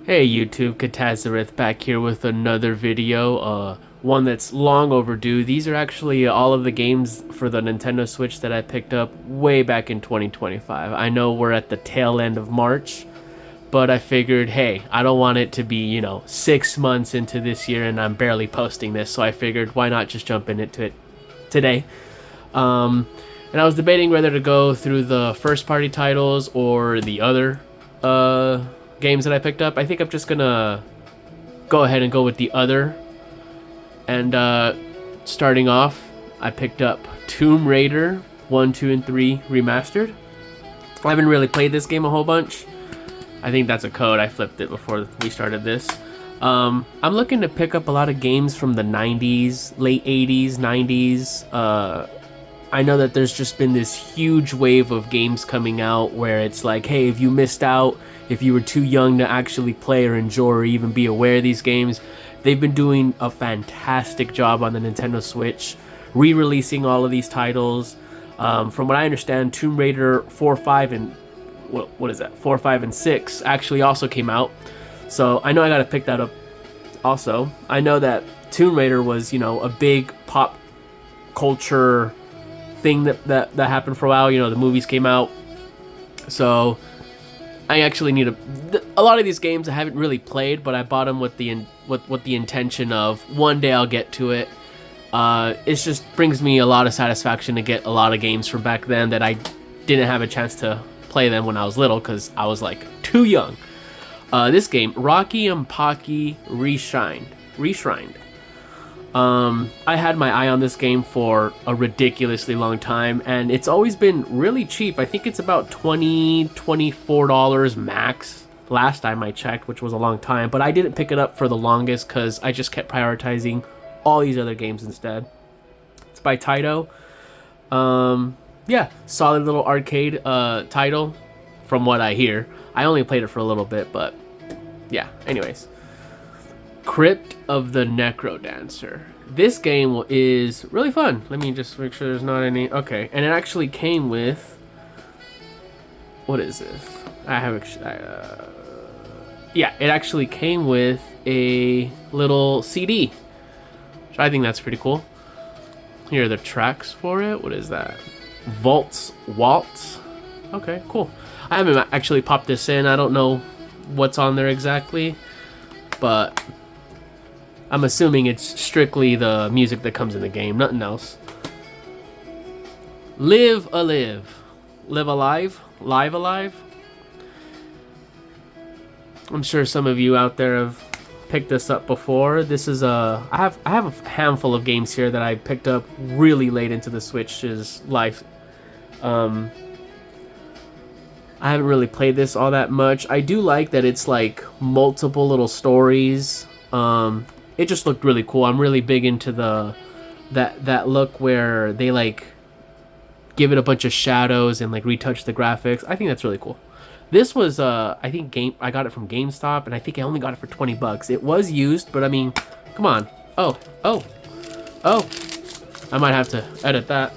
Hey YouTube, Katazareth back here with another video, one that's long overdue. These are actually all of the games for the Nintendo Switch that I picked up way back in 2025. I know we're at the tail end of March, but I figured, hey, I don't want it to be, 6 months into this year and I'm barely posting this, so I figured why not just jump into it today. And I was debating whether to go through the first party titles or the other, games that I picked up. I think I'm just gonna go ahead and go with the other. And starting off, I picked up Tomb Raider 1, 2, and 3 Remastered. I haven't really played this game a whole bunch. I think that's a code. I flipped it before we started this. I'm looking to pick up a lot of games from the 90s, late 80s, 90s. I know that there's just been this huge wave of games coming out where it's like, hey, if you missed out, if you were too young to actually play or enjoy or even be aware of these games, they've been doing a fantastic job on the Nintendo Switch, re-releasing all of these titles. From what I understand, Tomb Raider 4, 5, and what is that? 4, 5, and 6 actually also came out. So I know I gotta pick that up also. I know that Tomb Raider was, a big pop culture thing that happened for a while. The movies came out. So I actually need a lot of these games I haven't really played, but I bought them with the intention of one day I'll get to it. It just brings me a lot of satisfaction to get a lot of games from back then that I didn't have a chance to play them when I was little because I was like too young. This game, Rocky and Pocky Reshrined. I had my eye on this game for a ridiculously long time, and it's always been really cheap. I think it's about $20, $24 max last time I checked, which was a long time, but I didn't pick it up for the longest because I just kept prioritizing all these other games instead. It's by Taito. Yeah, solid little arcade title from what I hear. I only played it for a little bit, but yeah, anyways. Crypt of the Necrodancer. This game is really fun. Let me just make sure there's not any. Okay, and it actually came with. What is this? Yeah, it actually came with a little CD. So I think that's pretty cool. Here are the tracks for it. What is that? Waltz. Okay, cool. I haven't actually popped this in. I don't know what's on there exactly, but I'm assuming it's strictly the music that comes in the game, nothing else. Live Alive. I'm sure some of you out there have picked this up before. This is I have a handful of games here that I picked up really late into the Switch's life. I haven't really played this all that much. I do like that it's like multiple little stories. It just looked really cool. I'm really big into that look where they like give it a bunch of shadows and like retouch the graphics. I think that's really cool. This was I think I got it from GameStop, and I think I only got it for $20. It was used, but I mean, come on. Oh. I might have to edit that.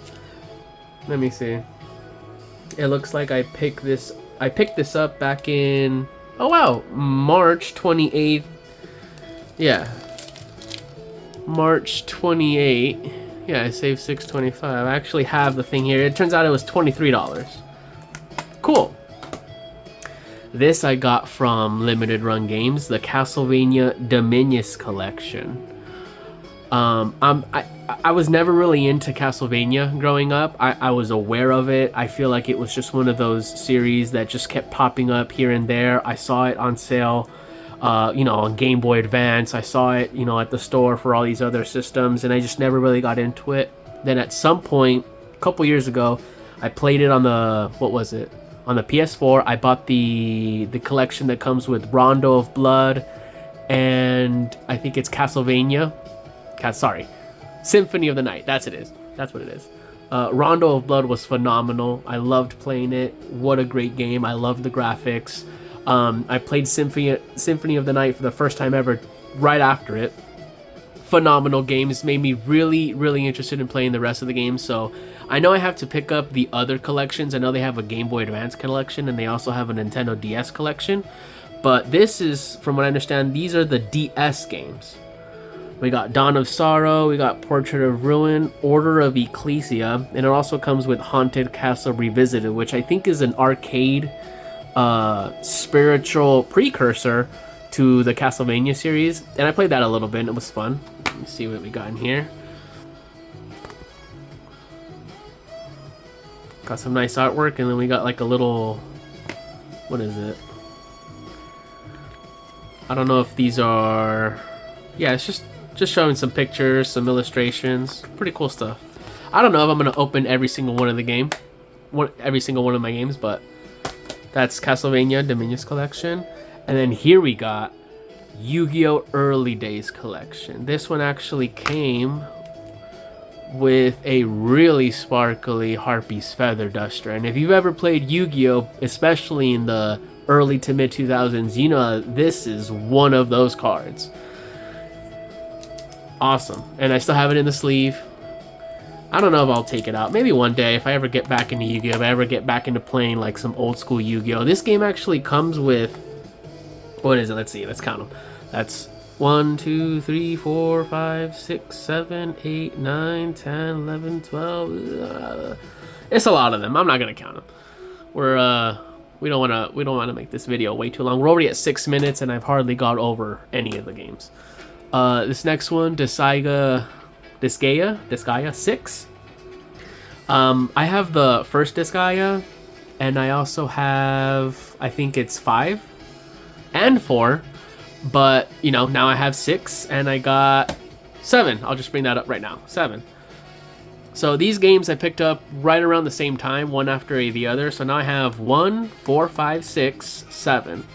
Let me see. It looks like I picked this up back in, oh wow, March 28th. Yeah. March 28. Yeah, I saved $6.25. I actually have the thing here. It turns out it was $23. Cool. This I got from Limited Run Games, the Castlevania Dominus collection. I was never really into Castlevania growing up. I was aware of it. I feel like it was just one of those series that just kept popping up here and there. I saw it on sale, on Game Boy Advance. I saw it, at the store for all these other systems, and I just never really got into it. Then at some point, a couple years ago, I played it on the, on the PS4. I bought the collection that comes with Rondo of Blood, and I think it's Castlevania. Symphony of the Night. That's what it is. Rondo of Blood was phenomenal. I loved playing it. What a great game. I loved the graphics. I played Symphony of the Night for the first time ever right after it. Phenomenal games. Made me really, really interested in playing the rest of the games. So I know I have to pick up the other collections. I know they have a Game Boy Advance collection, and they also have a Nintendo DS collection. But this is, from what I understand, these are the DS games. We got Dawn of Sorrow, we got Portrait of Ruin, Order of Ecclesia, and it also comes with Haunted Castle Revisited, which I think is an arcade spiritual precursor to the Castlevania series. And I played that a little bit and it was fun. Let me see what we got in here. Got some nice artwork, and then we got like a little, what is it? I don't know if these are, yeah, it's just showing some pictures, some illustrations, pretty cool stuff. I don't know if I'm gonna open every single one of the game, every single one of my games, but that's Castlevania Dominions Collection. And then here we got Yu-Gi-Oh! Early Days Collection. This one actually came with a really sparkly Harpy's Feather Duster. And if you've ever played Yu-Gi-Oh!, especially in the early to mid 2000s, you know this is one of those cards. Awesome. And I still have it in the sleeve. I don't know if I'll take it out. Maybe one day if I ever get back into Yu-Gi-Oh! If I ever get back into playing like some old school Yu-Gi-Oh! This game actually comes with, what is it? Let's see. Let's count them. That's 1, 2, 3, 4, 5, 6, 7, 8, 9, 10, 11, 12. It's a lot of them. I'm not gonna count them. We don't wanna make this video way too long. We're already at 6 minutes and I've hardly got over any of the games. This next one, Disgaea 6. I have the first Disgaea, and I also have, I think it's 5 and 4, but you know, now I have 6 and I got 7. I'll just bring that up right now. 7. So these games I picked up right around the same time, one after the other. So now I have 1, 4, 5, 6, 7.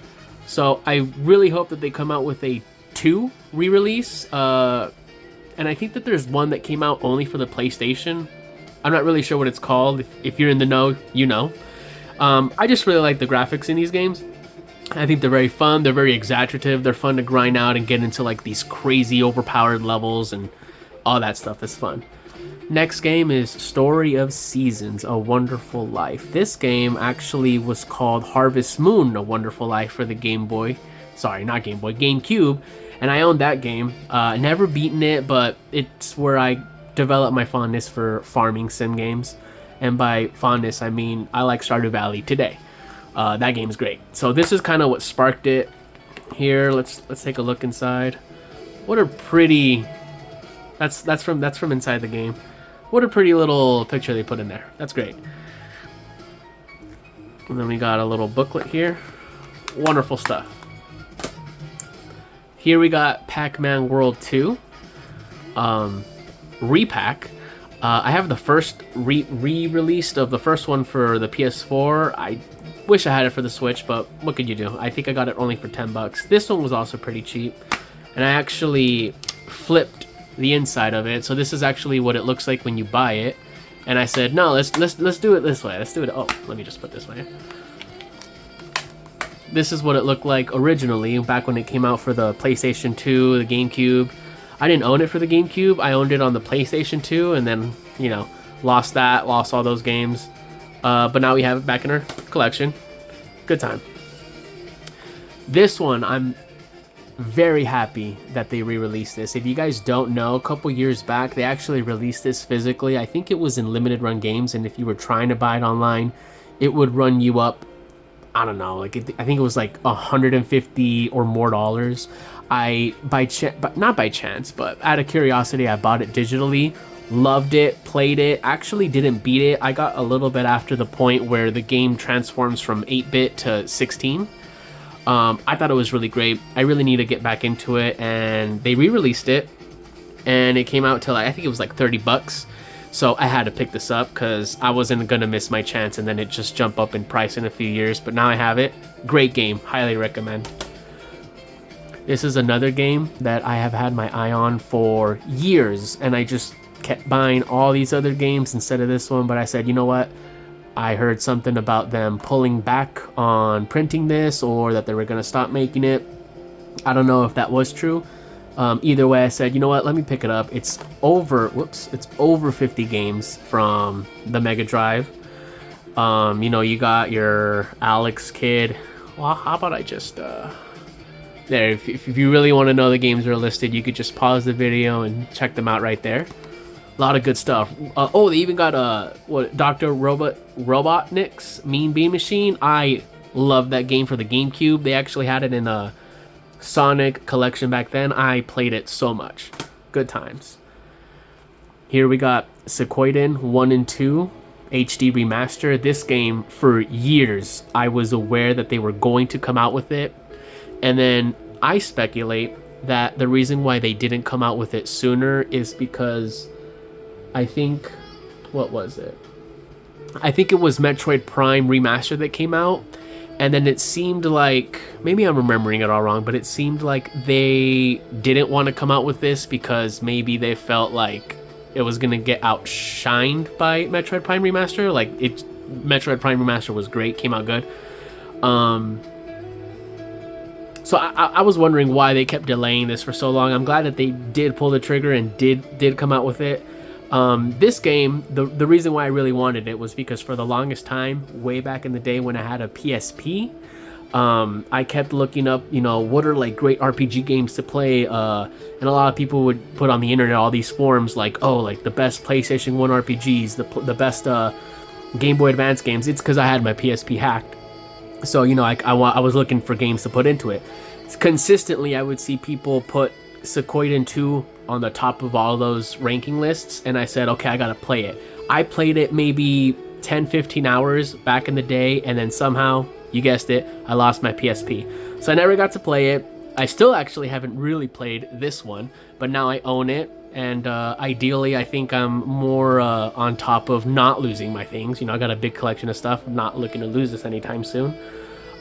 So I really hope that they come out with a 2 re-release. And I think that there's one that came out only for the PlayStation. I'm not really sure what it's called. If you're in the know, you know. I just really like the graphics in these games. I think they're very fun. They're very exaggerative. They're fun to grind out and get into like these crazy overpowered levels, and all that stuff is fun. Next game is Story of Seasons, A Wonderful Life. This game actually was called Harvest Moon, A Wonderful Life for the Game Boy. Sorry, not Game Boy, GameCube. And I owned that game. Never beaten it, but it's where I developed my fondness for farming sim games. And by fondness, I mean I like Stardew Valley today. That game's great. So this is kind of what sparked it. Here, let's take a look inside. What a pretty. That's from inside the game. What a pretty little picture they put in there. That's great. And then we got a little booklet here. Wonderful stuff. Here we got Pac-Man World 2 repack. I have the first re-released of the first one for the PS4. I wish I had it for the Switch, but what could you do? I think I got it only for $10. This one was also pretty cheap, and I actually flipped the inside of it. So this is actually what it looks like when you buy it. And I said, no, let's do it this way. Let's do it. Oh, let me just put this way. This is what it looked like originally, back when it came out for the PlayStation 2, the GameCube. I didn't own it for the GameCube. I owned it on the PlayStation 2, and then, you know, lost all those games. But now we have it back in our collection. Good time. This one, I'm very happy that they re-released this. If you guys don't know, a couple years back, they actually released this physically. I think it was in limited run games, and if you were trying to buy it online, it would run you up, I don't know, like I think it was like $150 or more. Not by chance, but out of curiosity, I bought it digitally, loved it, played it, actually didn't beat it. I got a little bit after the point where the game transforms from 8-bit to 16. I thought it was really great. I really need to get back into it, and they re-released it, and it came out to like, I think it was like $30. So I had to pick this up because I wasn't going to miss my chance, and then it just jumped up in price in a few years. But now I have it. Great game. Highly recommend. This is another game that I have had my eye on for years, and I just kept buying all these other games instead of this one. But I said, you know what? I heard something about them pulling back on printing this, or that they were going to stop making it. I don't know if that was true. Either way, I said, you know what, let me pick it up. It's over 50 games from the Mega Drive. You know, you got your Alex Kidd. Well, how about I just there, if you really want to know the games that are listed, you could just pause the video and check them out right there. A lot of good stuff. Oh, they even got Dr. Robotnik's Mean Bean Machine. I love that game for the GameCube. They actually had it in a Sonic collection back then. I played it so much. Good times. Here we got Sequoiden 1 and 2 HD Remaster. This game, for years, I was aware that they were going to come out with it. And then I speculate that the reason why they didn't come out with it sooner is because I think, what was it? I think it was Metroid Prime Remaster that came out. And then it seemed like, maybe I'm remembering it all wrong, but it seemed like they didn't want to come out with this because maybe they felt like it was going to get outshined by Metroid Prime Remaster. Like, Metroid Prime Remaster was great, came out good. So I was wondering why they kept delaying this for so long. I'm glad that they did pull the trigger and did come out with it. This game, the reason why I really wanted it was because for the longest time, way back in the day when I had a PSP, I kept looking up, what are like great RPG games to play, and a lot of people would put on the internet all these forums like, oh, like the best PlayStation 1 RPGs, the best Game Boy Advance games. It's because I had my PSP hacked. So, I was looking for games to put into it. Consistently, I would see people put Sequoiden 2 on the top of all those ranking lists, and I said, okay, I gotta play it. I played it maybe 10-15 hours back in the day, and then somehow, you guessed it, I lost my PSP. So I never got to play it. I still actually haven't really played this one, but now I own it, and ideally I think I'm more on top of not losing my things. I got a big collection of stuff. I'm not looking to lose this anytime soon.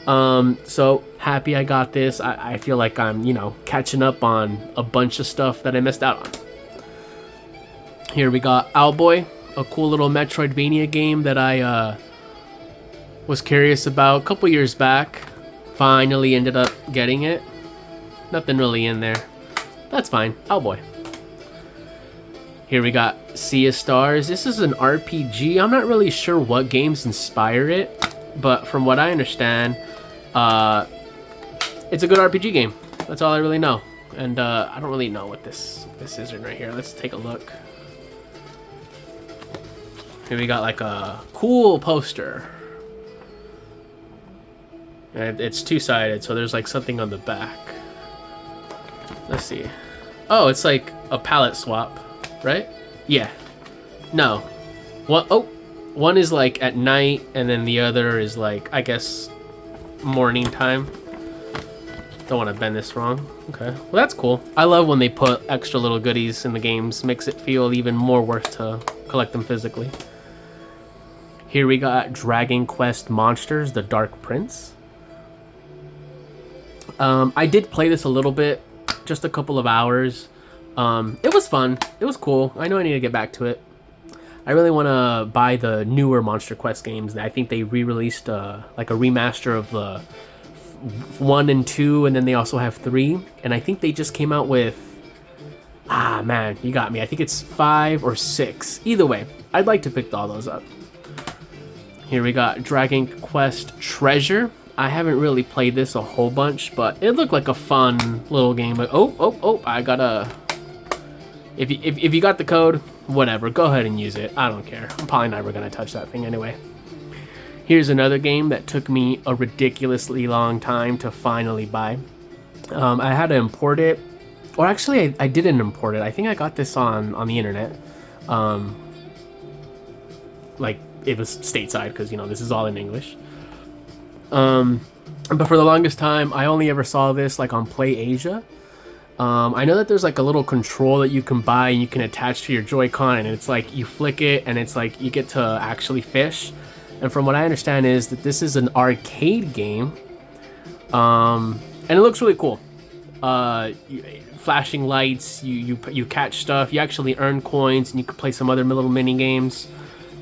So happy I got this. I feel like I'm, catching up on a bunch of stuff that I missed out on. Here we got Owlboy, a cool little Metroidvania game that I was curious about a couple years back. Finally ended up getting it. Nothing really in there. That's fine. Owlboy. Here we got Sea of Stars. This is an RPG. I'm not really sure what games inspire it, but from what I understand, it's a good RPG game. That's all I really know. And I don't really know what this is in right here. Let's take a look. Here we got like a cool poster. And it's two-sided, so there's like something on the back. Let's see. Oh, it's like a palette swap, right? Yeah. No. One is like at night, and then the other is like, I guess, morning time. Don't want to bend this wrong. Okay. Well, that's cool. I love when they put extra little goodies in the games. Makes it feel even more worth to collect them physically. Here we got Dragon Quest Monsters, The Dark Prince. I did play this a little bit, just a couple of hours. It was fun. It was cool. I know I need to get back to it. I really want to buy the newer Monster Quest games. I think they re-released like a remaster of the 1 and 2, and then they also have 3. And I think they just came out with... Ah, man, you got me. I think it's 5 or 6. Either way, I'd like to pick all those up. Here we got Dragon Quest Treasure. I haven't really played this a whole bunch, but it looked like a fun little game. But I gotta... If you got the code, whatever, go ahead and use it. I don't care. I'm probably never gonna touch that thing anyway. Here's another game that took me a ridiculously long time to finally buy. I had to import it. Or actually, I didn't import it. I think I got this on the internet. Like, it was stateside, because, this is all in English. But for the longest time, I only ever saw this, like, on Play Asia. I know that there's like a little control that you can buy and you can attach to your Joy-Con, and it's like you flick it and it's like you get to actually fish. And from what I understand is that this is an arcade game, and it looks really cool. Flashing lights, you catch stuff, you actually earn coins, and you can play some other little mini games.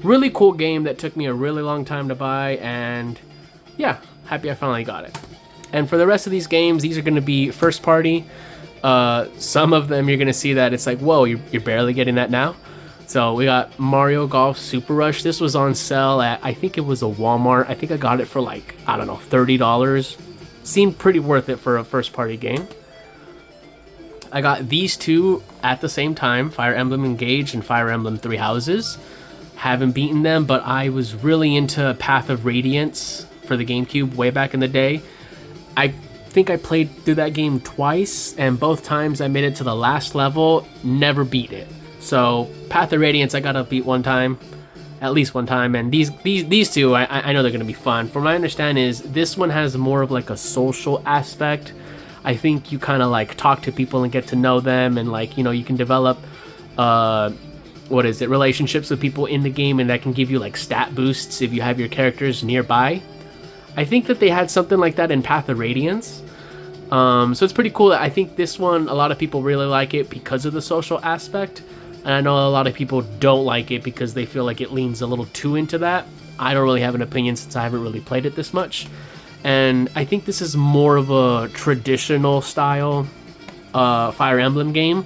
Really cool game that took me a really long time to buy, and yeah, happy I finally got it. And for the rest of these games, these are going to be first party. Some of them you're gonna see that it's like, whoa, you're barely getting that now. So we got Mario Golf Super Rush. This was on sale at, I think it was a Walmart. I think I got it for like, I don't know, $30. seemed pretty worth it for a first-party game. I got these two at the same time, Fire Emblem Engage and Fire Emblem Three Houses. Haven't beaten them, but I was really into Path of Radiance for the GameCube way back in the day. I think I played through that game twice, and both times I made it to the last level, never beat it. So Path of Radiance I gotta beat one time, at least one time, and these two I know they're gonna be fun. From what I understand is this one has more of like a social aspect. I think you kind of like talk to people and get to know them, and like, you know, you can develop relationships with people in the game, and that can give you like stat boosts if you have your characters nearby. I think that they had something like that in Path of Radiance. So it's pretty cool. I think this one, a lot of people really like it because of the social aspect. And I know a lot of people don't like it because they feel like it leans a little too into that. I don't really have an opinion since I haven't really played it this much. And I think this is more of a traditional style Fire Emblem game.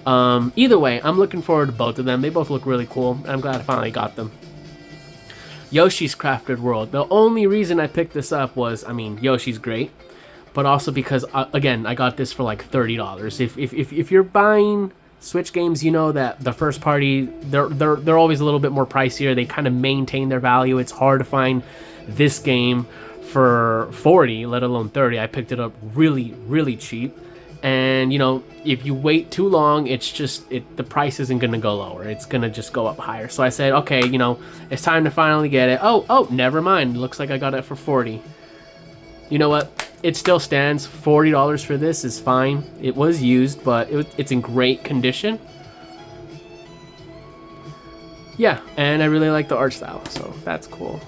Either way, I'm looking forward to both of them. They both look really cool, and I'm glad I finally got them. Yoshi's Crafted World. The only reason I picked this up was, I mean, Yoshi's great, but also because, again, I got this for like $30. If you're buying Switch games, you know that the first party, they're always a little bit more pricier. They kind of maintain their value. It's hard to find this game for 40, let alone 30. I picked it up really, really cheap. And, you know, if you wait too long, it's just, the price isn't going to go lower. It's going to just go up higher. So I said, okay, you know, it's time to finally get it. Oh, never mind. Looks like I got it for 40. You know what? It still stands. $40 for this is fine. It was used, but it's in great condition. Yeah, and I really like the art style, so that's cool.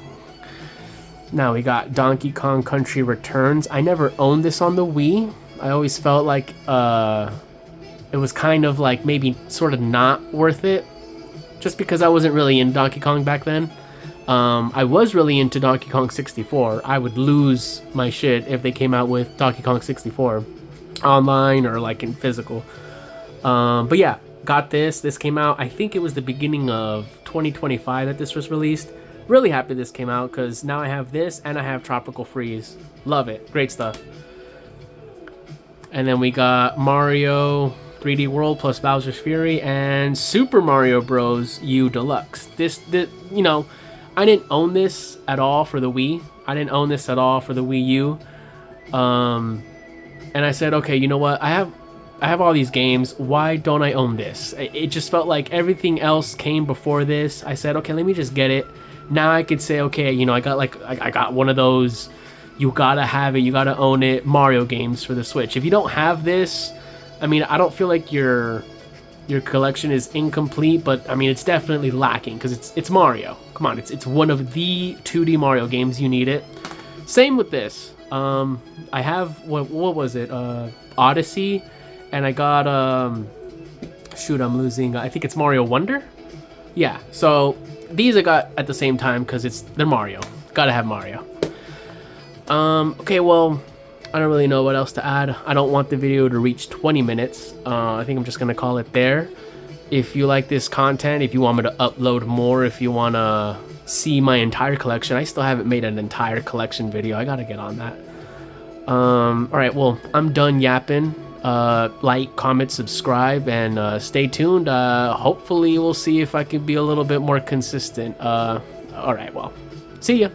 Now we got Donkey Kong Country Returns. I never owned this on the Wii. I always felt like it was kind of like maybe sort of not worth it, just because I wasn't really in Donkey Kong back then. I was really into Donkey Kong 64. I would lose my shit if they came out with Donkey Kong 64 online or like in physical. But yeah, got this. This came out, I think it was the beginning of 2025 that this was released. Really happy this came out because now I have this and I have Tropical Freeze. Love it. Great stuff. And then we got Mario 3D World plus Bowser's Fury and Super Mario Bros. U Deluxe. This, you know, I didn't own this at all for the Wii. I didn't own this at all for the Wii U. And I said, okay, you know what? I have all these games. Why don't I own this? It just felt like everything else came before this. I said, okay, let me just get it. Now I could say, okay, you know, I got one of those, you gotta have it, you gotta own it, Mario games for the Switch. If you don't have this, I mean, I don't feel like your collection is incomplete, but I mean, it's definitely lacking because it's Mario. Come on, it's one of the 2D Mario games. You need it. Same with this. I have what was it? Odyssey, and I got shoot, I'm losing. I think it's Mario Wonder. Yeah. So these I got at the same time because they're Mario. Gotta have Mario. Okay, well, I don't really know what else to add. I don't want the video to reach 20 minutes. I think I'm just gonna call it there. If you like this content, if you want me to upload more, if you want to see my entire collection, I still haven't made an entire collection video. I gotta get on that. Alright, well, I'm done yapping. Like, comment, subscribe, and stay tuned. Hopefully we'll see if I can be a little bit more consistent. Alright, well, see ya.